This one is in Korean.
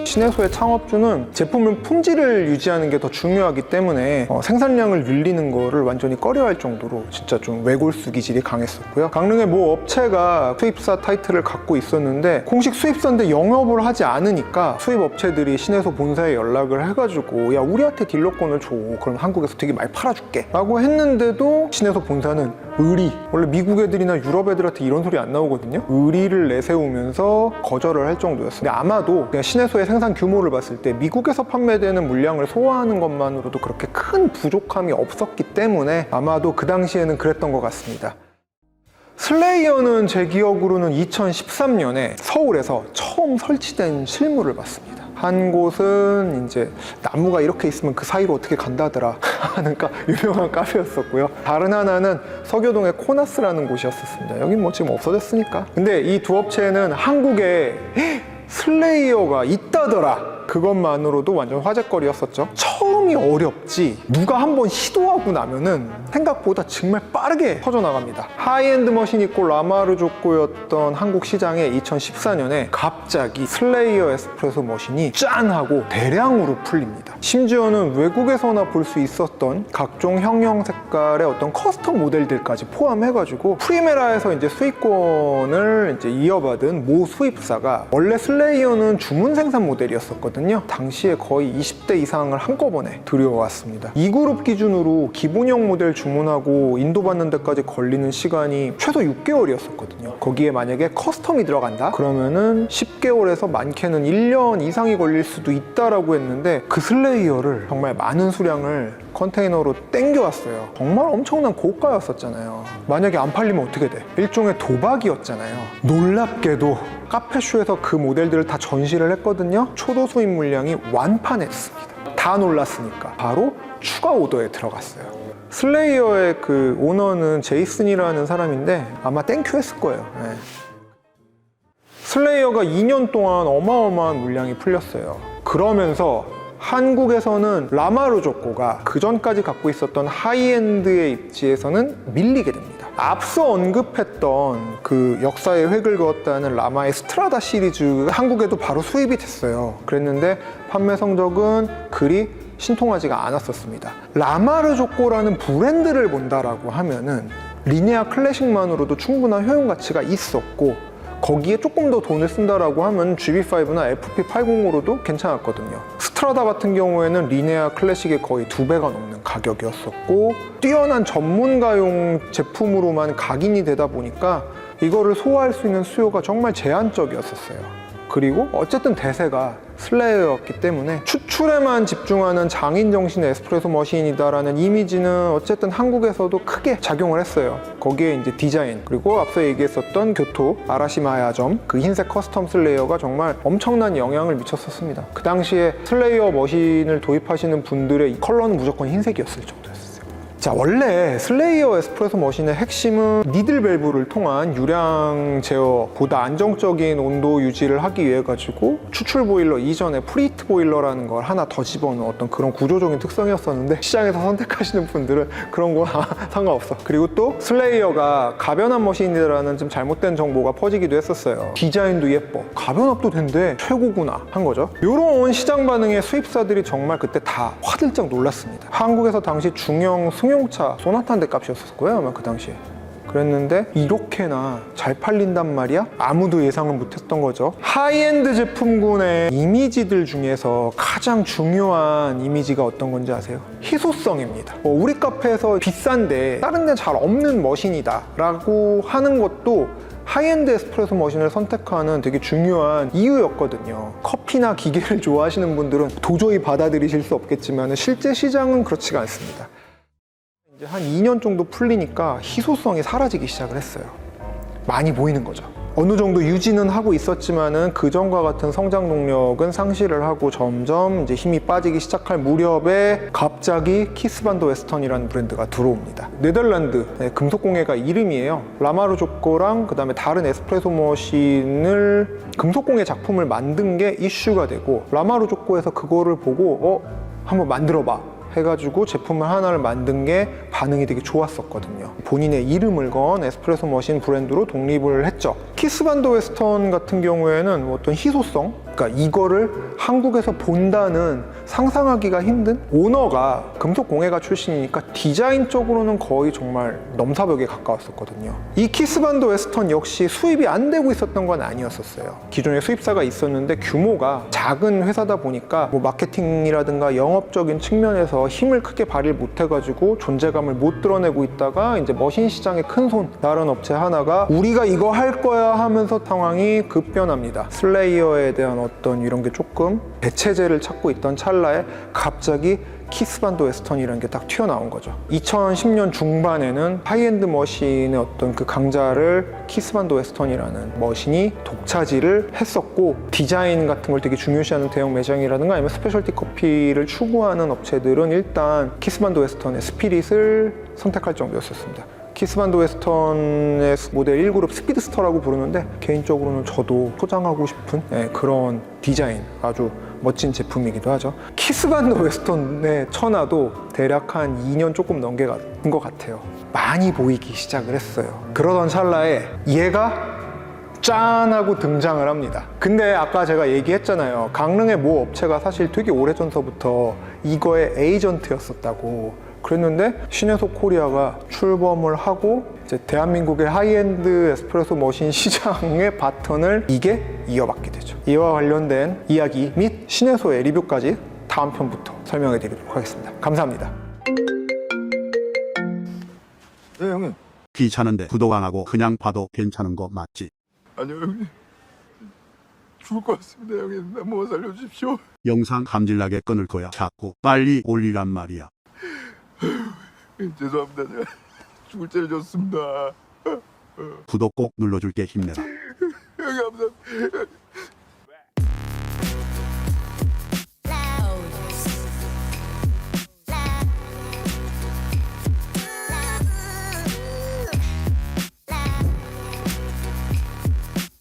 시내소의 창업주는 제품의 품질을 유지하는 게 더 중요하기 때문에 생산량을 늘리는 거를 완전히 꺼려할 정도로 진짜 좀 외골수 기질이 강했었고요. 강릉의 모 업체가 수입사 타이틀을 갖고 있었는데 공식 수입사인데 영업을 하지 않으니까 수입 업체들이 시내소 본사에 연락을 해가지고 야, 우리한테 딜러권을 줘. 그럼 한국에서 되게 많이 팔아줄게 라고 했는데도 시내소 본사는 의리, 원래 미국 애들이나 유럽 애들한테 이런 소리 안 나오거든요. 의리를 내세우면서 거절을 할 정도였어요. 근데 아마도 그냥 시내소의 생산 규모를 봤을 때 미국에서 판매되는 물량을 소화하는 것만으로도 그렇게 큰 부족함이 없었기 때문에 아마도 그 당시에는 그랬던 것 같습니다. 슬레이어는 제 기억으로는 2013년에 서울에서 처음 설치된 실물을 봤습니다. 한 곳은 이제 나무가 이렇게 있으면 그 사이로 어떻게 간다더라 하는 유명한 카페였었고요. 다른 하나는 서교동의 코나스라는 곳이었었습니다. 여긴 뭐 지금 없어졌으니까. 근데 이 두 업체는 한국에 슬레이어가 있다더라, 그것만으로도 완전 화제거리였었죠. 처음이 어렵지 누가 한번 시도하고 나면은 생각보다 정말 빠르게 퍼져나갑니다. 하이엔드 머신이 있고 라마르조코였던 한국 시장에 2014년에 갑자기 슬레이어 에스프레소 머신이 짠 하고 대량으로 풀립니다. 심지어는 외국에서나 볼 수 있었던 각종 형형 색깔의 어떤 커스텀 모델들까지 포함해가지고 프리메라에서 이제 수입권을 이제 이어받은 모 수입사가, 원래 슬레이어는 주문 생산 모델이었었거든요. 당시에 거의 20대 이상을 한꺼번에 들여왔습니다. 이 그룹 기준으로 기본형 모델 주문하고 인도받는 데까지 걸리는 시간이 최소 6개월이었었거든요. 거기에 만약에 커스텀이 들어간다? 그러면은 10개월에서 많게는 1년 이상이 걸릴 수도 있다라고 했는데 그 슬레이어를 정말 많은 수량을 컨테이너로 땡겨왔어요. 정말 엄청난 고가였었잖아요. 만약에 안 팔리면 어떻게 돼? 일종의 도박이었잖아요. 놀랍게도 카페쇼에서 그 모델들을 다 전시를 했거든요. 초도 수입 물량이 완판했습니다. 다 놀랐으니까 바로 추가 오더에 들어갔어요. 슬레이어의 그 오너는 제이슨이라는 사람인데 아마 땡큐 했을 거예요. 네. 슬레이어가 2년 동안 어마어마한 물량이 풀렸어요. 그러면서 한국에서는 라마르조코가 그 전까지 갖고 있었던 하이엔드의 입지에서는 밀리게 됩니다. 앞서 언급했던 그 역사의 획을 그었다는 라마의 스트라다 시리즈가 한국에도 바로 수입이 됐어요. 그랬는데 판매 성적은 그리 신통하지가 않았었습니다. 라마르조코라는 브랜드를 본다라고 하면은 리네아 클래식만으로도 충분한 효용 가치가 있었고, 거기에 조금 더 돈을 쓴다라고 하면 GB5나 FP805로도 괜찮았거든요. 스트라다 같은 경우에는 리네아 클래식의 거의 2배가 넘는 가격이었었고, 뛰어난 전문가용 제품으로만 각인이 되다 보니까 이거를 소화할 수 있는 수요가 정말 제한적이었었어요. 그리고 어쨌든 대세가 슬레이어였기 때문에 추출에만 집중하는 장인 정신의 에스프레소 머신이다라는 이미지는 어쨌든 한국에서도 크게 작용을 했어요. 거기에 이제 디자인, 그리고 앞서 얘기했었던 교토 아라시마야점 그 흰색 커스텀 슬레이어가 정말 엄청난 영향을 미쳤었습니다. 그 당시에 슬레이어 머신을 도입하시는 분들의 이 컬러는 무조건 흰색이었을 정도였어요. 자, 원래 슬레이어 에스프레소 머신의 핵심은 니들 밸브를 통한 유량 제어보다 안정적인 온도 유지를 하기 위해 가지고 추출 보일러 이전에 프리히트 보일러라는 걸 하나 더 집어넣은 어떤 그런 구조적인 특성이었었는데, 시장에서 선택하시는 분들은 그런 거 상관없어. 그리고 또 슬레이어가 가변압 머신이라는 좀 잘못된 정보가 퍼지기도 했었어요. 디자인도 예뻐, 가변압도 된대, 최고구나 한 거죠. 이런 시장 반응에 수입사들이 정말 그때 다 화들짝 놀랐습니다. 한국에서 당시 중형 승용차 소나타 대 값이었을 거예요, 아마 그 당시에. 그랬는데 이렇게나 잘 팔린단 말이야? 아무도 예상을 못했던 거죠. 하이엔드 제품군의 이미지들 중에서 가장 중요한 이미지가 어떤 건지 아세요? 희소성입니다. 우리 카페에서 비싼데 다른 데는 잘 없는 머신이다 라고 하는 것도 하이엔드 에스프레소 머신을 선택하는 되게 중요한 이유였거든요. 커피나 기계를 좋아하시는 분들은 도저히 받아들이실 수 없겠지만 실제 시장은 그렇지가 않습니다. 이제 한 2년 정도 풀리니까 희소성이 사라지기 시작을 했어요. 많이 보이는 거죠. 어느 정도 유지는 하고 있었지만은 그 전과 같은 성장 동력은 상실을 하고 점점 이제 힘이 빠지기 시작할 무렵에 갑자기 키스반도 웨스턴이라는 브랜드가 들어옵니다. 네덜란드 금속공예가 이름이에요. 라마르조코랑 그 다음에 다른 에스프레소 머신을 금속공예 작품을 만든 게 이슈가 되고, 라마르조코에서 그거를 보고 한번 만들어봐 해가지고 제품을 하나를 만든 게 반응이 되게 좋았었거든요. 본인의 이름을 건 에스프레소 머신 브랜드로 독립을 했죠. 키스반더 웨스턴 같은 경우에는 뭐 어떤 희소성, 그러니까 이거를 한국에서 본다는 상상하기가 힘든, 오너가 금속공예가 출신이니까 디자인적으로는 거의 정말 넘사벽에 가까웠었거든요. 이 키스반더 웨스턴 역시 수입이 안 되고 있었던 건 아니었었어요. 기존에 수입사가 있었는데 규모가 작은 회사다 보니까 뭐 마케팅이라든가 영업적인 측면에서 힘을 크게 발휘 못해가지고 존재감을 못 드러내고 있다가 이제 머신 시장의 큰손 다른 업체 하나가 우리가 이거 할 거야 하면서 상황이 급변합니다. 슬레이어에 대한 어떤 이런 게 조금 대체제를 찾고 있던 찰나에 갑자기 키스반더 웨스턴이라는 게 딱 튀어나온 거죠. 2010년 중반에는 하이엔드 머신의 어떤 그 강자를 키스반더 웨스턴이라는 머신이 독차지를 했었고, 디자인 같은 걸 되게 중요시하는 대형 매장이라든가 아니면 스페셜티 커피를 추구하는 업체들은 일단 키스반더 웨스턴의 스피릿을 선택할 정도였었습니다. 키스반더 웨스턴의 모델 1그룹 스피드스터라고 부르는데 개인적으로는 저도 소장하고 싶은 그런 디자인, 아주 멋진 제품이기도 하죠. 키스반더 웨스턴의 천하도 대략 한 2년 조금 넘게 간 것 같아요. 많이 보이기 시작을 했어요. 그러던 찰나에 얘가 짠 하고 등장을 합니다. 근데 아까 제가 얘기했잖아요. 강릉의 모 업체가 사실 되게 오래전서부터 이거의 에이전트였었다고. 그랬는데 신혜소 코리아가 출범을 하고 이제 대한민국의 하이엔드 에스프레소 머신 시장의 바턴을 이게 이어받게 되죠. 이와 관련된 이야기 및 신혜소의 리뷰까지 다음 편부터 설명해 드리도록 하겠습니다. 감사합니다. 네, 형님. 귀찮은데 구독 안 하고 그냥 봐도 괜찮은 거 맞지? 아니요, 형님. 죽을 것 같습니다, 형님. 한 번만 살려주십시오. 영상 감질나게 끊을 거야. 자꾸 빨리 올리란 말이야. 죄송합니다. 제가 죽을 죄를 졌습니다. 구독 꼭 눌러줄게. 힘내라. 형님, 감사합니다.